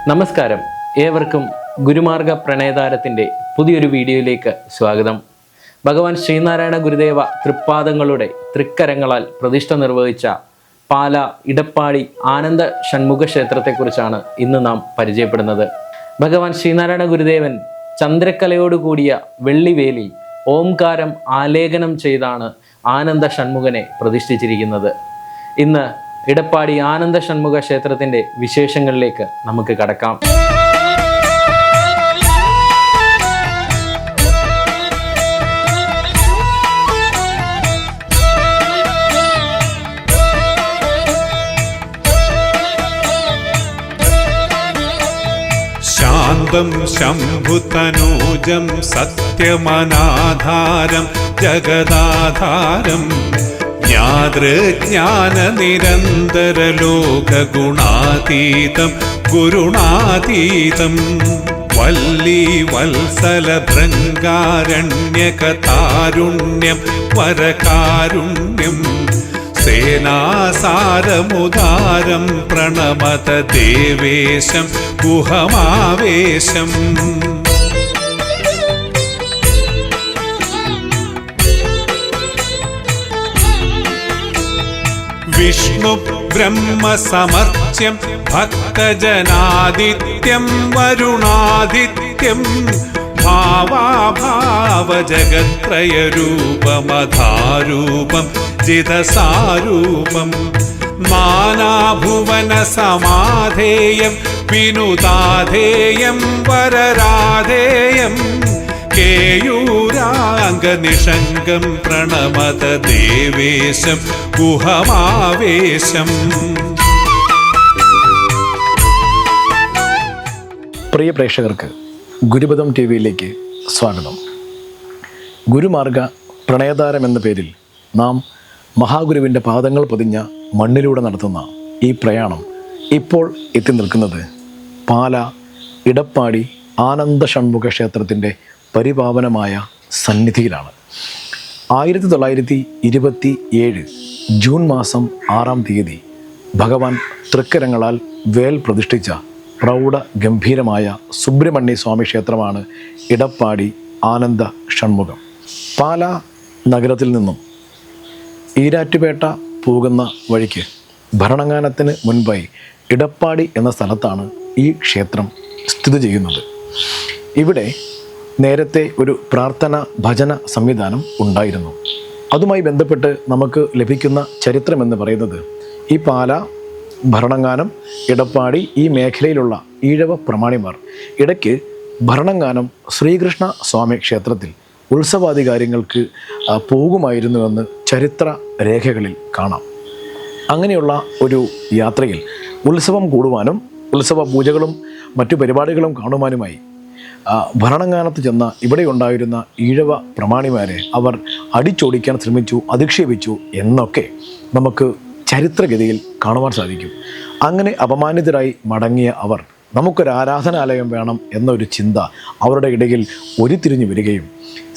നമസ്കാരം, ഏവർക്കും ഗുരുമാർഗ പ്രണയതാരത്തിൻ്റെ പുതിയൊരു വീഡിയോയിലേക്ക് സ്വാഗതം. ഭഗവാൻ ശ്രീനാരായണ ഗുരുദേവ തൃപ്പാദങ്ങളുടെ തൃക്കരങ്ങളാൽ പ്രതിഷ്ഠ നിർവഹിച്ച പാല ഇടപ്പാടി ആനന്ദ ഷൺമുഖ ക്ഷേത്രത്തെക്കുറിച്ചാണ് ഇന്ന് നാം പരിചയപ്പെടുന്നത്. ഭഗവാൻ ശ്രീനാരായണ ഗുരുദേവൻ ചന്ദ്രക്കലയോടുകൂടിയ വെള്ളിവേലിൽ ഓംകാരം ആലേഖനം ചെയ്താണ് ആനന്ദ ഷൺമുഖനെ പ്രതിഷ്ഠിച്ചിരിക്കുന്നത്. ഇന്ന് ഇടപ്പാടി ആനന്ദ ഷൺമുഖ ക്ഷേത്രത്തിൻ്റെ വിശേഷങ്ങളിലേക്ക് നമുക്ക് കടക്കാം. ശാന്തം ശംഭുതനൂജം സത്യമനാധാരം ജഗദാധാരം ജ്ഞാതൃജ്ഞാനനിരന്തരലോകഗുണാതീതം ഗുരുണാതീതം വല്ലീ വത്സലഭൃംഗാരണ്യകതാരുണ്യം വരകാരുണ്യം സേനാസാരമുദാരം പ്രണമത ദേവേശം ഗുഹമാവേശം. വിഷ്ണു ബ്രഹ്മസമർച്ച്യം ഭക്തജനാദിത്യം വരുണാദിത്യം ഭാവാഭാവജഗത്രയരൂപമധാരൂപം ജിതസാരൂപം നാനാഭുവനസമാധേയം വിനുതാധേയം വരരാധേയം കേയൂരാംഗനിഷംഗം പ്രണമത ദേവേശം ഗുഹമാവേശം. പ്രിയ പ്രേക്ഷകർക്ക് ഗുരുപദം ടി വിയിലേക്ക് സ്വാഗതം. ഗുരുമാർഗ പ്രണയതാരം എന്ന പേരിൽ നാം മഹാഗുരുവിൻ്റെ പാദങ്ങൾ പൊതിഞ്ഞ മണ്ണിലൂടെ നടത്തുന്ന ഈ പ്രയാണം ഇപ്പോൾ എത്തി നിൽക്കുന്നത് പാല ഇടപ്പാടി ആനന്ദ ഷൺമുഖ ക്ഷേത്രത്തിൻ്റെ പരിപാവനമായ സന്നിധിയിലാണ്. 1927 ജൂൺ മാസം 6-ാം തീയതി ഭഗവാൻ തൃക്കരങ്ങളാൽ വേൽ പ്രതിഷ്ഠിച്ച പ്രൗഢ ഗംഭീരമായ സുബ്രഹ്മണ്യ സ്വാമി ക്ഷേത്രമാണ് ഇടപ്പാടി ആനന്ദ ഷൺമുഖം. പാല നഗരത്തിൽ നിന്നും ഈരാറ്റുപേട്ട പോകുന്ന വഴിക്ക് ഭരണങ്ങാനത്തിന് മുൻപായി ഇടപ്പാടി എന്ന സ്ഥലത്താണ് ഈ ക്ഷേത്രം സ്ഥിതി ചെയ്യുന്നത്. ഇവിടെ നേരത്തെ ഒരു പ്രാർത്ഥന ഭജന സംവിധാനം ഉണ്ടായിരുന്നു. അതുമായി ബന്ധപ്പെട്ട് നമുക്ക് ലഭിക്കുന്ന ചരിത്രമെന്ന് പറയുന്നത് ഈ പാല, ഭരണങ്ങാനം, ഇടപ്പാടി ഈ മേഖലയിലുള്ള ഈഴവ പ്രമാണിമാർ ഇടയ്ക്ക് ഭരണങ്ങാനം ശ്രീകൃഷ്ണ സ്വാമി ക്ഷേത്രത്തിൽ ഉത്സവാധികാരങ്ങൾക്ക് പോകുമായിരുന്നുവെന്ന് ചരിത്ര രേഖകളിൽ കാണാം. അങ്ങനെയുള്ള ഒരു യാത്രയിൽ ഉത്സവം കൂടുവാനും ഉത്സവ പൂജകളും മറ്റു പരിപാടികളും കാണുവാനുമായി ഭരണങ്ങാനത്ത് ചെന്ന ഇവിടെ ഉണ്ടായിരുന്ന ഈഴവ പ്രമാണിമാരെ അവർ അടിച്ചോടിക്കാൻ ശ്രമിച്ചു, അധിക്ഷേപിച്ചു എന്നൊക്കെ നമുക്ക് ചരിത്രഗതിയിൽ കാണുവാൻ സാധിക്കും. അങ്ങനെ അപമാനിതരായി മടങ്ങിയ അവർ നമുക്കൊരു ആരാധനാലയം വേണം എന്നൊരു ചിന്ത അവരുടെ ഇടയിൽ ഉരുത്തിരിഞ്ഞു വരികയും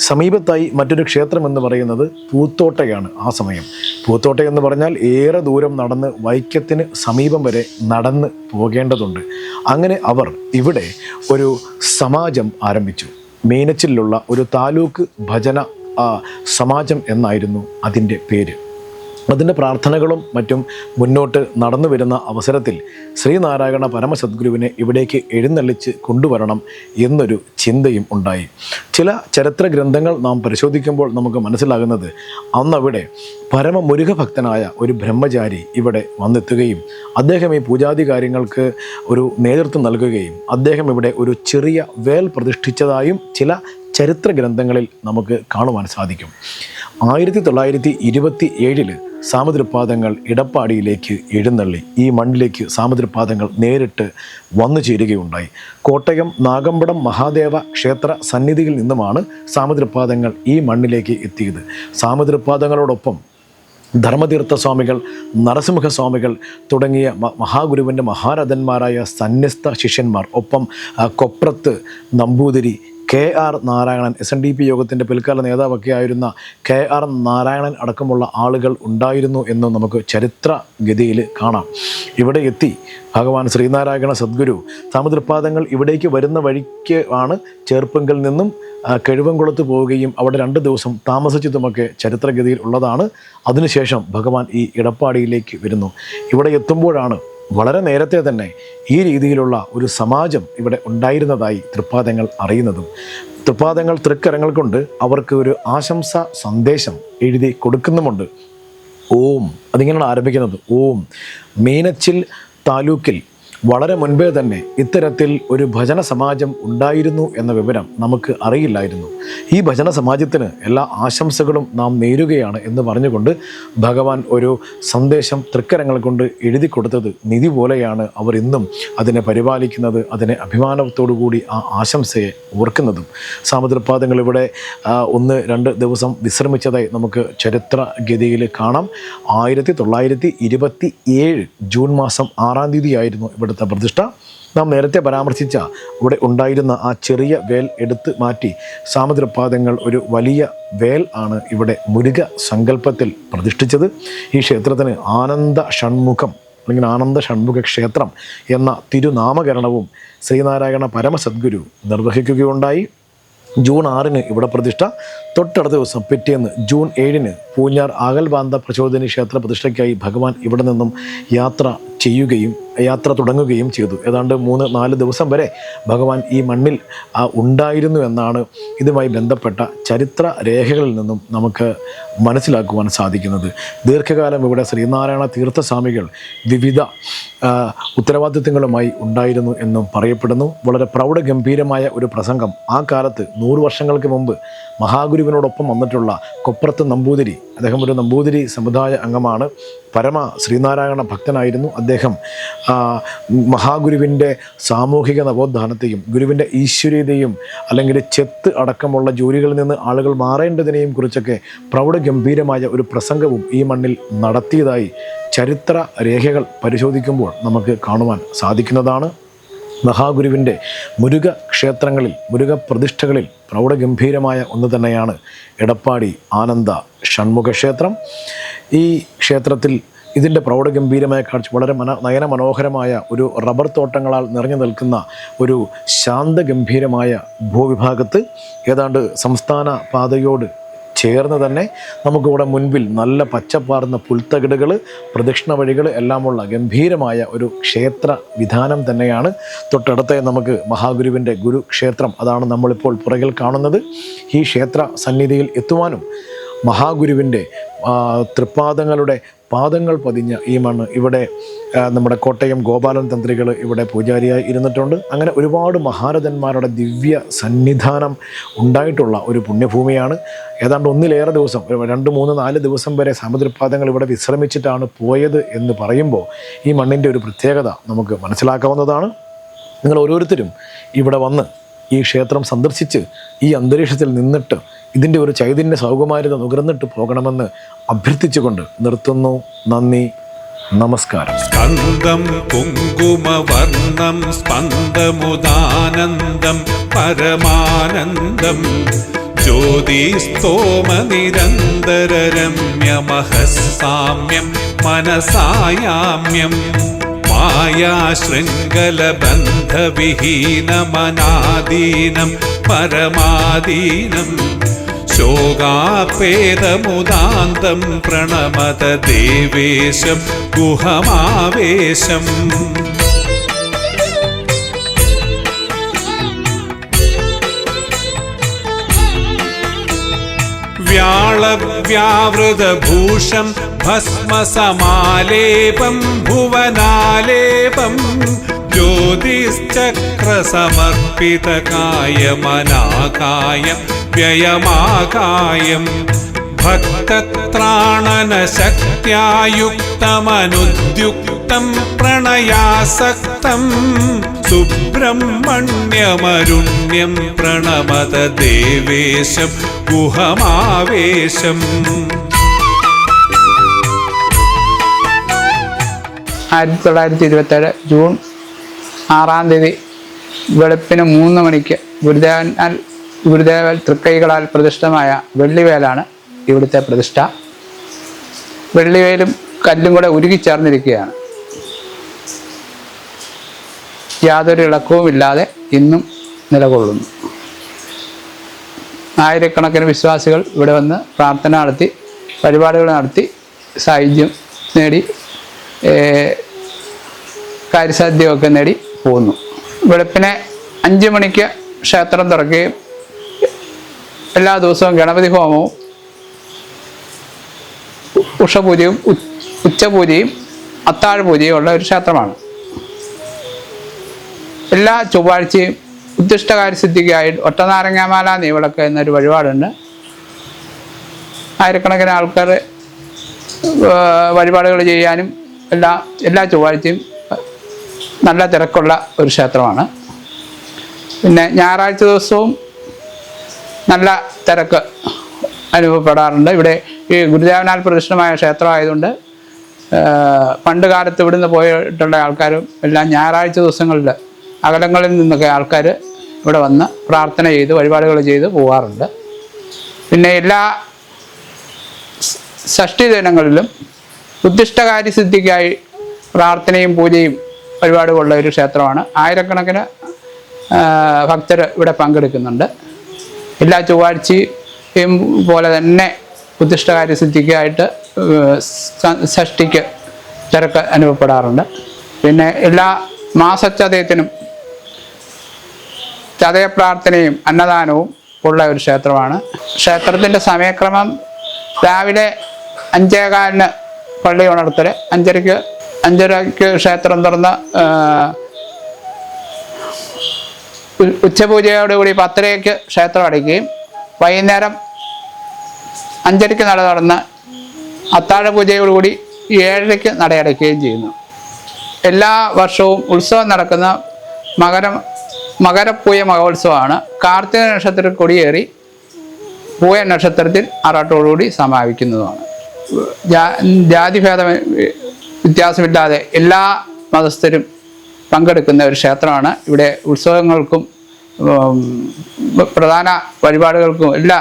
സമീപത്തായി മറ്റൊരു ക്ഷേത്രം എന്ന് പറയുന്നത് പൂത്തോട്ടയാണ്. ആ സമയം പൂത്തോട്ട എന്ന് പറഞ്ഞാൽ ഏറെ ദൂരം നടന്ന് വൈക്കത്തിന് സമീപം വരെ നടന്ന് പോകേണ്ടതുണ്ട്. അങ്ങനെ അവർ ഇവിടെ ഒരു സമാജം ആരംഭിച്ചു. മീനച്ചിലുള്ള ഒരു താലൂക്ക് ഭജന സമാജം എന്നായിരുന്നു അതിൻ്റെ പേര്. അതിൻ്റെ പ്രാർത്ഥനകളും മറ്റും മുന്നോട്ട് നടന്നു വരുന്ന അവസരത്തിൽ ശ്രീനാരായണ പരമസദ്ഗുരുവിനെ ഇവിടേക്ക് എഴുന്നള്ളിച്ച് കൊണ്ടുവരണം എന്നൊരു ചിന്തയും ഉണ്ടായി. ചില ചരിത്ര ഗ്രന്ഥങ്ങൾ നാം പരിശോധിക്കുമ്പോൾ നമുക്ക് മനസ്സിലാകുന്നത് അന്നവിടെ പരമമുരുകഭക്തനായ ഒരു ബ്രഹ്മചാരി ഇവിടെ വന്നെത്തുകയും അദ്ദേഹം ഈ പൂജാതി കാര്യങ്ങൾക്ക് ഒരു നേതൃത്വം നൽകുകയും അദ്ദേഹം ഇവിടെ ഒരു ചെറിയ വേൽ പ്രതിഷ്ഠിച്ചതായും ചില ചരിത്ര ഗ്രന്ഥങ്ങളിൽ നമുക്ക് കാണുവാൻ സാധിക്കും. 1927 സാമതൃപാദങ്ങൾ ഇടപ്പാടിയിലേക്ക് എഴുന്നള്ളി ഈ മണ്ണിലേക്ക് സാമതൃപാദങ്ങൾ നേരിട്ട് വന്നു ചേരുകയുണ്ടായി. കോട്ടയം നാഗമ്പടം മഹാദേവ ക്ഷേത്ര സന്നിധിയിൽ നിന്നുമാണ് സാമതൃപാദങ്ങൾ ഈ മണ്ണിലേക്ക് എത്തിയത്. സാമതൃപാദങ്ങളോടൊപ്പം ധർമ്മതീർത്ഥ സ്വാമികൾ, നരസിംഹസ്വാമികൾ തുടങ്ങിയ മഹാഗുരുവിൻ്റെ മഹാരഥന്മാരായ സന്യസ്ത ശിഷ്യന്മാർ, ഒപ്പം കൊപ്രത്ത് നമ്പൂതിരി, KR നാരായണൻ, SNDP യോഗത്തിൻ്റെ പിൽക്കാല നേതാവൊക്കെ ആയിരുന്ന KR നാരായണൻ അടക്കമുള്ള ആളുകൾ ഉണ്ടായിരുന്നു എന്ന് നമുക്ക് ചരിത്രഗതിയിൽ കാണാം. ഇവിടെ എത്തി ഭഗവാൻ ശ്രീനാരായണ സദ്ഗുരു താമതൃപ്പാദങ്ങൾ ഇവിടേക്ക് വരുന്ന വഴിക്ക് ആണ് ചേർപ്പങ്കിൽ നിന്നും കഴിവംകുളത്ത് പോവുകയും അവിടെ 2 ദിവസം താമസിച്ചതുമൊക്കെ ചരിത്രഗതിയിൽ ഉള്ളതാണ്. അതിനുശേഷം ഭഗവാൻ ഈ ഇടപ്പാടിയിലേക്ക് വരുന്നു. ഇവിടെ എത്തുമ്പോഴാണ് വളരെ നേരത്തെ തന്നെ ഈ രീതിയിലുള്ള ഒരു സമാജം ഇവിടെ ഉണ്ടായിരുന്നതായി തൃപ്പാദങ്ങൾ അറിയുന്നതും. തൃപ്പാദങ്ങൾ തൃക്കരങ്ങൾ കൊണ്ട് അവർക്ക് ഒരു ആശംസ സന്ദേശം എഴുതി കൊടുക്കുന്നുമുണ്ട്. ഓം, അതിങ്ങനെയാണ് ആരംഭിക്കുന്നത്. ഓം. മീനച്ചിൽ താലൂക്കിൽ വളരെ മുൻപേ തന്നെ ഇത്തരത്തിൽ ഒരു ഭജന സമാജം ഉണ്ടായിരുന്നു എന്ന വിവരം നമുക്ക് അറിയില്ലായിരുന്നു. ഈ ഭജന സമാജത്തിന് എല്ലാ ആശംസകളും നാം നേരുകയാണ് എന്ന് പറഞ്ഞുകൊണ്ട് ഭഗവാൻ ഒരു സന്ദേശം തൃക്കരങ്ങൾ കൊണ്ട് എഴുതി കൊടുത്തത് നിധി പോലെയാണ് അവർ ഇന്നും അതിനെ പരിപാലിക്കുന്നത്, അതിനെ അഭിമാനത്തോടു കൂടി ആ ആശംസയെ ഓർക്കുന്നതും. സാമതൃപ്പാദങ്ങൾ ഇവിടെ 1-2 ദിവസം വിശ്രമിച്ചതായി നമുക്ക് ചരിത്രഗതിയിൽ കാണാം. 1927 ജൂൺ മാസം 6-ാം തീയതിയായിരുന്നു ഇവിടുത്തെ പ്രതിഷ്ഠ. നാം നേരത്തെ പരാമർശിച്ച ഇവിടെ ഉണ്ടായിരുന്ന ആ ചെറിയ വേൽ എടുത്ത് മാറ്റി സാമതൃപ്പാദങ്ങൾ ഒരു വലിയ വേൽ ആണ് ഇവിടെ മുരുക സങ്കല്പത്തിൽ പ്രതിഷ്ഠിച്ചത്. ഈ ക്ഷേത്രത്തിന് ആനന്ദ ഷൺമുഖം അല്ലെങ്കിൽ ആനന്ദ ഷൺമുഖ ക്ഷേത്രം എന്ന തിരുനാമകരണവും ശ്രീനാരായണ പരമസദ്ഗുരു നിർവഹിക്കുകയുണ്ടായി. ജൂൺ 6-ന് ഇവിടെ പ്രതിഷ്ഠ. തൊട്ടടുത്ത ദിവസം പിറ്റേന്ന് ജൂൺ 7-ന് പൂഞ്ഞാർ ആകൽബാന്ധ പ്രചോദനി ക്ഷേത്ര പ്രതിഷ്ഠയ്ക്കായി ഭഗവാൻ ഇവിടെ നിന്നും യാത്ര തുടങ്ങുകയും ചെയ്തു. ഏതാണ്ട് 3-4 ദിവസം വരെ ഭഗവാൻ ഈ മണ്ണിൽ ഉണ്ടായിരുന്നു എന്നാണ് ഇതുമായി ബന്ധപ്പെട്ട ചരിത്ര രേഖകളിൽ നിന്നും നമുക്ക് മനസ്സിലാക്കുവാൻ സാധിക്കുന്നത്. ദീർഘകാലം ഇവിടെ ശ്രീനാരായണ തീർത്ഥസ്വാമികൾ വിവിധ ഉത്തരവാദിത്വങ്ങളുമായി ഉണ്ടായിരുന്നു എന്നും പറയപ്പെടുന്നു. വളരെ പ്രൗഢഗംഭീരമായ ഒരു പ്രസംഗം ആ കാലത്ത് 100 വർഷങ്ങൾക്ക് മുമ്പ് മഹാഗുരുവിനോടൊപ്പം വന്നിട്ടുള്ള കൊപ്രത്ത് നമ്പൂതിരി, അദ്ദേഹം ഒരു നമ്പൂതിരി സമുദായ അംഗമാണ്, പരമ ശ്രീനാരായണ ഭക്തനായിരുന്നു. അദ്ദേഹം മഹാഗുരുവിൻ്റെ സാമൂഹിക നവോത്ഥാനത്തെയും ഗുരുവിൻ്റെ ഈശ്വരീയതയും അല്ലെങ്കിൽ ചെത്ത് അടക്കമുള്ള ജോലികളിൽ നിന്ന് ആളുകൾ മാറേണ്ടതിനെയും കുറിച്ചൊക്കെ പ്രൗഢഗംഭീരമായ ഒരു പ്രസംഗവും ഈ മണ്ണിൽ നടത്തിയതായി ചരിത്ര രേഖകൾ പരിശോധിക്കുമ്പോൾ നമുക്ക് കാണുവാൻ സാധിക്കുന്നതാണ്. മഹാഗുരുവിൻ്റെ മുരുക ക്ഷേത്രങ്ങളിൽ, മുരുക പ്രതിഷ്ഠകളിൽ പ്രൗഢഗംഭീരമായ ഒന്ന് തന്നെയാണ് എടപ്പാടി ആനന്ദ ഷൺമുഖ ക്ഷേത്രം. ഈ ക്ഷേത്രത്തിൽ ഇതിൻ്റെ പ്രൗഢഗംഭീരമായ കാഴ്ച വളരെ നയനമനോഹരമായ ഒരു റബ്ബർ തോട്ടങ്ങളാൽ നിറഞ്ഞു നിൽക്കുന്ന ഒരു ശാന്തഗംഭീരമായ ഭൂവിഭാഗത്ത് ഏതാണ്ട് സംസ്ഥാന പാതയോട് ചേർന്ന് തന്നെ നമുക്കിവിടെ മുൻപിൽ നല്ല പച്ചപ്പാർന്ന പുൽത്തകിടുകൾ, പ്രദക്ഷിണ വഴികൾ എല്ലാമുള്ള ഗംഭീരമായ ഒരു ക്ഷേത്ര വിധാനം തന്നെയാണ്. തൊട്ടടുത്ത നമുക്ക് മഹാഗുരുവിൻ്റെ ഗുരുക്ഷേത്രം, അതാണ് നമ്മളിപ്പോൾ പുറകിൽ കാണുന്നത്. ഈ ക്ഷേത്ര സന്നിധിയിൽ എത്തുവാനും മഹാഗുരുവിൻ്റെ തൃപ്പാദങ്ങളുടെ പാദങ്ങൾ പതിഞ്ഞ ഈ മണ്ണ്, ഇവിടെ നമ്മുടെ കോട്ടയം ഗോപാലൻ തന്ത്രികൾ ഇവിടെ പൂജാരിയായി ഇരുന്നിട്ടുണ്ട്. അങ്ങനെ ഒരുപാട് മഹാരഥന്മാരുടെ ദിവ്യ സന്നിധാനം ഉണ്ടായിട്ടുള്ള ഒരു പുണ്യഭൂമിയാണ്. ഏതാണ്ട് 1-ലേറെ ദിവസം, 2-3-4 ദിവസം വരെ സാമതൃപ്പാദങ്ങൾ ഇവിടെ വിശ്രമിച്ചിട്ടാണ് പോയത് എന്ന് പറയുമ്പോൾ ഈ മണ്ണിൻ്റെ ഒരു പ്രത്യേകത നമുക്ക് മനസ്സിലാക്കാവുന്നതാണ്. നിങ്ങൾ ഓരോരുത്തരും ഇവിടെ വന്ന് ഈ ക്ഷേത്രം സന്ദർശിച്ച് ഈ അന്തരീക്ഷത്തിൽ നിന്നിട്ട് ഇതിൻ്റെ ഒരു ചൈതന്യ സൗകുമാര്യത നുകർന്നിട്ട് പോകണമെന്ന് അഭ്യർത്ഥിച്ചുകൊണ്ട് നിർത്തുന്നു. നന്ദി, നമസ്കാരം. സ്കന്ദം കുങ്കുമവർണം സ്പന്ദമുദാനന്ദം പരമാനന്ദം ജ്യോതിസ്തോമനിരന്തരരമ്യമഹസാമ്യം മനസായാമ്യം മായാശൃംഖലബന്ധവിഹീനമനാദീനം പരമാദീനം ശോകാപേതമുദാന്തം പ്രണമത ദേവേശം ഗുഹമാവേശം. വ്യാളവ്യാവൃതഭൂഷം ഭസ്മസമാലേപം ഭുവനാലേപം ജ്യോതിശ്ചക്രസമർപ്പിതകായമനാകായം വ്യയമാകായം ഭക്തത്രാണനശക്ത്യായുക്തമനുദ്യുക്തം പ്രണയാസക്തം സുബ്രഹ്മണ്യമരുണ്യം പ്രണമത ദേവേശം ഗുഹമാവേശം. 1927 ജൂൺ 6-ാം തീയതി വെളുപ്പിന് 3 മണിക്ക് ഗുരുദേവനാൽ ഗുരുദേവൻ തൃക്കൈകളാൽ പ്രതിഷ്ഠമായ വെള്ളിവേലാണ് ഇവിടുത്തെ പ്രതിഷ്ഠ. വെള്ളിവേലും കല്ലും കൂടെ ഉരുകിച്ചേർന്നിരിക്കുകയാണ്. യാതൊരു ഇളക്കവുമില്ലാതെ ഇന്നും നിലകൊള്ളുന്നു. ആയിരക്കണക്കിന് വിശ്വാസികൾ ഇവിടെ വന്ന് പ്രാർത്ഥന നടത്തി, പരിപാടികൾ നടത്തി സായുജ്യം നേടി, കാര്യസാധ്യമൊക്കെ നേടി പോകുന്നു. വെളുപ്പിനെ 5 മണിക്ക് ക്ഷേത്രം തുറക്കുകയും എല്ലാ ദിവസവും ഗണപതി ഹോമവും ഉഷപൂജയും ഉച്ചപൂജയും അത്താഴ പൂജയും ഉള്ള ഒരു ക്ഷേത്രമാണ്. എല്ലാ ചൊവ്വാഴ്ചയും ഉദ്ദിഷ്ടകാര്യസിദ്ധിക്കായി ഒറ്റനാരങ്ങാമാല നീവിളക്ക് എന്നൊരു വഴിപാടുണ്ട്. ആയിരക്കണക്കിന് ആൾക്കാർ വഴിപാടുകൾ ചെയ്യാനും എല്ലാ ചൊവ്വാഴ്ചയും നല്ല തിരക്കുള്ള ഒരു ക്ഷേത്രമാണ്. പിന്നെ ഞായറാഴ്ച ദിവസവും നല്ല തിരക്ക് അനുഭവപ്പെടാറുണ്ട്. ഇവിടെ ഈ ഗുരുദേവനാൽ പ്രതിഷ്ഠമായ ക്ഷേത്രമായതുകൊണ്ട് പണ്ട് കാലത്ത് ഇവിടുന്ന് പോയിട്ടുള്ള ആൾക്കാരും എല്ലാം ഞായറാഴ്ച ദിവസങ്ങളിൽ അകലങ്ങളിൽ നിന്നൊക്കെ ആൾക്കാർ ഇവിടെ വന്ന് പ്രാർത്ഥന ചെയ്ത് വഴിപാടുകൾ ചെയ്ത് പോകാറുണ്ട്. പിന്നെ എല്ലാ ഷഷ്ഠി ദിനങ്ങളിലും ഉദ്ദിഷ്ടകാര്യസിദ്ധിക്കായി പ്രാർത്ഥനയും പൂജയും വഴിപാടുകളുള്ള ഒരു ക്ഷേത്രമാണ്. ആയിരക്കണക്കിന് ഭക്തർ ഇവിടെ പങ്കെടുക്കുന്നുണ്ട്. എല്ലാ ചൊവ്വാഴ്ചയും പോലെ തന്നെ ഉദ്ദിഷ്ടകാര്യസിദ്ധിക്കായിട്ട് ഷഷ്ഠിക്ക് തിരക്ക് അനുഭവപ്പെടാറുണ്ട്. പിന്നെ എല്ലാ മാസച്ചതയത്തിനും ചതയപ്രാർത്ഥനയും അന്നദാനവും ഉള്ള ഒരു ക്ഷേത്രമാണ്. ക്ഷേത്രത്തിൻ്റെ സമയക്രമം രാവിലെ 5:15 പള്ളി ഉണർത്തൽ, 5:30 ക്ഷേത്രം തുറന്ന് ഉച്ചപൂജയോടുകൂടി 10:30 ക്ഷേത്രം അടയ്ക്കുകയും വൈകുന്നേരം 5:30 നട തുറന്ന് അത്താഴ പൂജയോടുകൂടി 7:30 നടയടയ്ക്കുകയും ചെയ്യുന്നു. എല്ലാ വർഷവും ഉത്സവം നടക്കുന്ന മകരപ്പൂയ മഹോത്സവമാണ്. കാർത്തിക നക്ഷത്രത്തിൽ കൊടിയേറി പൂയ നക്ഷത്രത്തിൽ ആറാട്ടോടുകൂടി സമാപിക്കുന്നതുമാണ്. ജാതിഭേദ വ്യത്യാസമില്ലാതെ എല്ലാ മതസ്ഥരും പങ്കെടുക്കുന്ന ഒരു ക്ഷേത്രമാണ്. ഇവിടെ ഉത്സവങ്ങൾക്കും പ്രധാന വഴിപാടുകൾക്കും എല്ലാ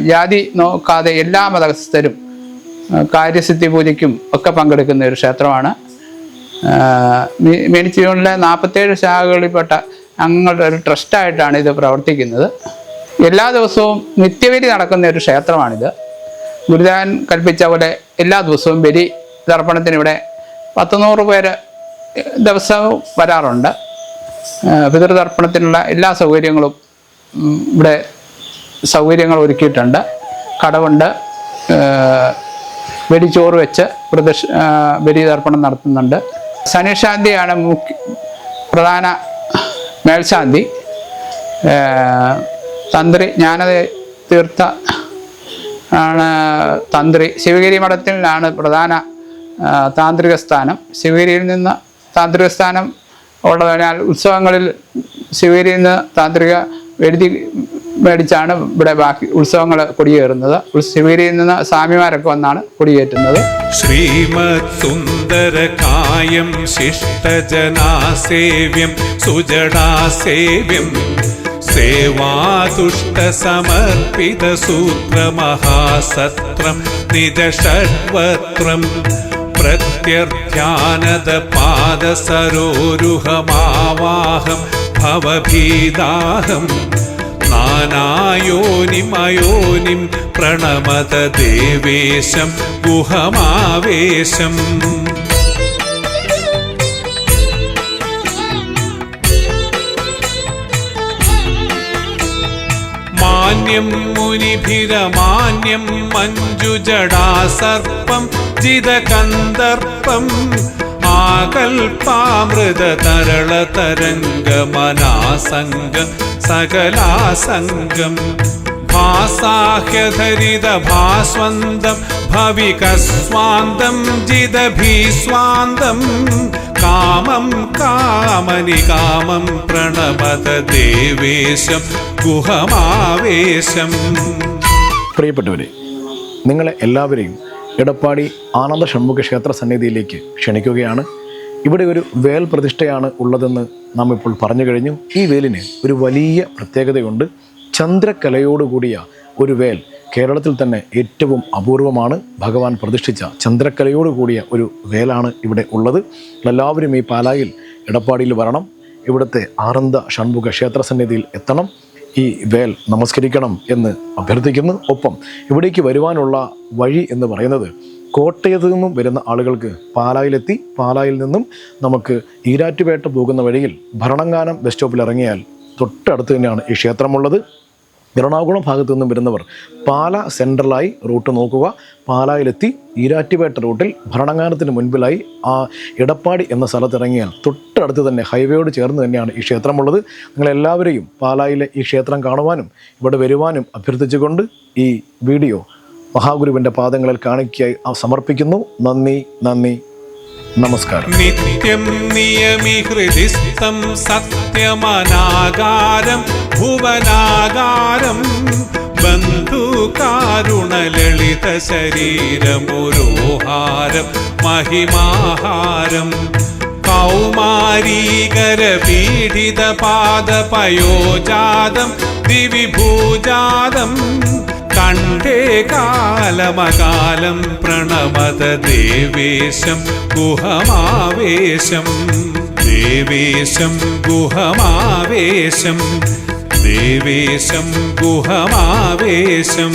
ജാതി നോക്കാതെ എല്ലാ മതസ്ഥരും കാര്യസിദ്ധി പൂജയ്ക്കും ഒക്കെ പങ്കെടുക്കുന്ന ഒരു ക്ഷേത്രമാണ്. മേനിച്ചിയൂരിലെ 47 ശാഖകളിൽപ്പെട്ട അംഗങ്ങളുടെ ഒരു ട്രസ്റ്റായിട്ടാണ് ഇത് പ്രവർത്തിക്കുന്നത്. എല്ലാ ദിവസവും നിത്യബലി നടക്കുന്ന ഒരു ക്ഷേത്രമാണിത്. ഗുരുദേവൻ കൽപ്പിച്ച പോലെ എല്ലാ ദിവസവും ബലി തർപ്പണത്തിന് ഇവിടെ 100 പേര് ദിവസവും വരാറുണ്ട്. പിതൃതർപ്പണത്തിനുള്ള എല്ലാ സൗകര്യങ്ങളും ഇവിടെ ഒരുക്കിയിട്ടുണ്ട്. കടവുണ്ട്, വെടിച്ചോറ് വെച്ച് ബലി തർപ്പണം നടത്തുന്നുണ്ട്. ശനിശാന്തിയാണ് പ്രധാന മേൽശാന്തി. തന്ത്രി ജ്ഞാനതീർത്ഥ ആണ് തന്ത്രി. ശിവഗിരി മഠത്തിലാണ് പ്രധാന താന്ത്രിക സ്ഥാനം. ശിവഗിരിയിൽ നിന്ന് താന്ത്രിക സ്ഥാനം ഉള്ളതിനാൽ ഉത്സവങ്ങളിൽ ശിവഗിരിയിൽ നിന്ന് താന്ത്രിക മേടിച്ചാണ് ഇവിടെ ബാക്കി ഉത്സവങ്ങൾ കൊടിയേറുന്നത്. ശിവഗിരിയിൽ നിന്ന് സ്വാമിമാരൊക്കെ വന്നാണ് കൊടിയേറ്റുന്നത്. ശ്രീമത് സുന്ദരകായം ശിഷ്ടജനാസേവ്യം സുജടാസേവ്യം സേവാതുഷ്ടസമർപ്പിതസൂത്രമഹാസത്രം നിജഷഡ്വത്രം പ്രത്യർത്ഥാനദപാദസരോരുഹമാവാഹം ഭവഭീതാഹം നാനായോനിമയോനിം പ്രണമത ദേവേശം ഗുഹമാവേശം. മാന്യം മുനിഭിരമാന്യം മഞ്ജുജടാസർപ്പം ജിതകന്ദർപ്പം ആകൽപാമൃതതരളതരംഗമനാസംഗം സകലാസംഗം ഭാസാഹ്യധരിതഭാസ്വന്തം ഭവികസ്വാന്തം ജിതഭീസ്വാന്തം കാമം കാമനികാമം പ്രണമത ദേവേശം ഗുഹമാവേശം. പ്രിയപ്പെട്ടവരെ, നിങ്ങളെ എല്ലാവരെയും ഇടപ്പാടി ആനന്ദ ഷൺമുഖ ക്ഷേത്ര സന്നിധിയിലേക്ക് ക്ഷണിക്കുകയാണ്. ഇവിടെ ഒരു വേൽ പ്രതിഷ്ഠയാണ് ഉള്ളതെന്ന് നാം ഇപ്പോൾ പറഞ്ഞു കഴിഞ്ഞു. ഈ വേലിന് ഒരു വലിയ പ്രത്യേകതയുണ്ട്. ചന്ദ്രക്കലയോടുകൂടിയ ഒരു വേൽ കേരളത്തിൽ തന്നെ ഏറ്റവും അപൂർവമാണ്. ഭഗവാൻ പ്രതിഷ്ഠിച്ച ചന്ദ്രക്കലയോടുകൂടിയ ഒരു വേലാണ് ഇവിടെ ഉള്ളത്. എല്ലാവരും ഈ പാലായിൽ ഇടപ്പാടിയിൽ വരണം. ഇവിടുത്തെ ആനന്ദ ഷൺമുഖ ക്ഷേത്ര സന്നിധിയിൽ എത്തണം. ഈ വേൽ നമസ്കരിക്കണം എന്ന് അഭ്യർത്ഥിക്കുന്നു. ഒപ്പം ഇവിടേക്ക് വരുവാനുള്ള വഴി എന്ന് പറയുന്നത് കോട്ടയത്ത് നിന്നും വരുന്ന ആളുകൾക്ക് പാലായിലെത്തി പാലായിൽ നിന്നും നമുക്ക് ഈരാറ്റുപേട്ട പോകുന്ന വഴിയിൽ ഭരണങ്ങാനം ബസ് സ്റ്റോപ്പിൽ ഇറങ്ങിയാൽ തൊട്ടടുത്ത് തന്നെയാണ് ഈ ക്ഷേത്രമുള്ളത്. എറണാകുളം ഭാഗത്തു നിന്നും വരുന്നവർ പാല സെൻട്രലായി റൂട്ട് നോക്കുക. പാലായിലെത്തി ഈരാറ്റുപേട്ട റൂട്ടിൽ ഭരണങ്ങാനത്തിന് മുൻപിലായി ആ ഇടപ്പാടി എന്ന സ്ഥലത്തിറങ്ങിയാൽ തൊട്ടടുത്ത് തന്നെ ഹൈവേയോട് ചേർന്ന് തന്നെയാണ് ഈ ക്ഷേത്രമുള്ളത്. നിങ്ങളെല്ലാവരെയും പാലായിലെ ഈ ക്ഷേത്രം കാണുവാനും ഇവിടെ വരുവാനും അഭ്യർത്ഥിച്ചുകൊണ്ട് ഈ വീഡിയോ മഹാഗുരുവിൻ്റെ പാദങ്ങളിൽ കാണിക്കയായി സമർപ്പിക്കുന്നു. നന്ദി, നന്ദി, നമസ്കാരം. നിത്യം നിയമീഹൃദിസ്ഥം സത്യമനാകാരം ഭുവനാകാരം ബന്ധുകാരുണലളിത ശരീരമുരോഹാരം മഹിമാഹാരം കൗമാരീകര പീഡിത പാദപയോജാതം ദിവിഭൂജാതം കണ്ഠേ കാലമകാലം പ്രണമത ദേവേശം ഗുഹമാവേശം ദേവേശം ഗുഹമാവേശം ദേവേശം ഗുഹമാവേശം.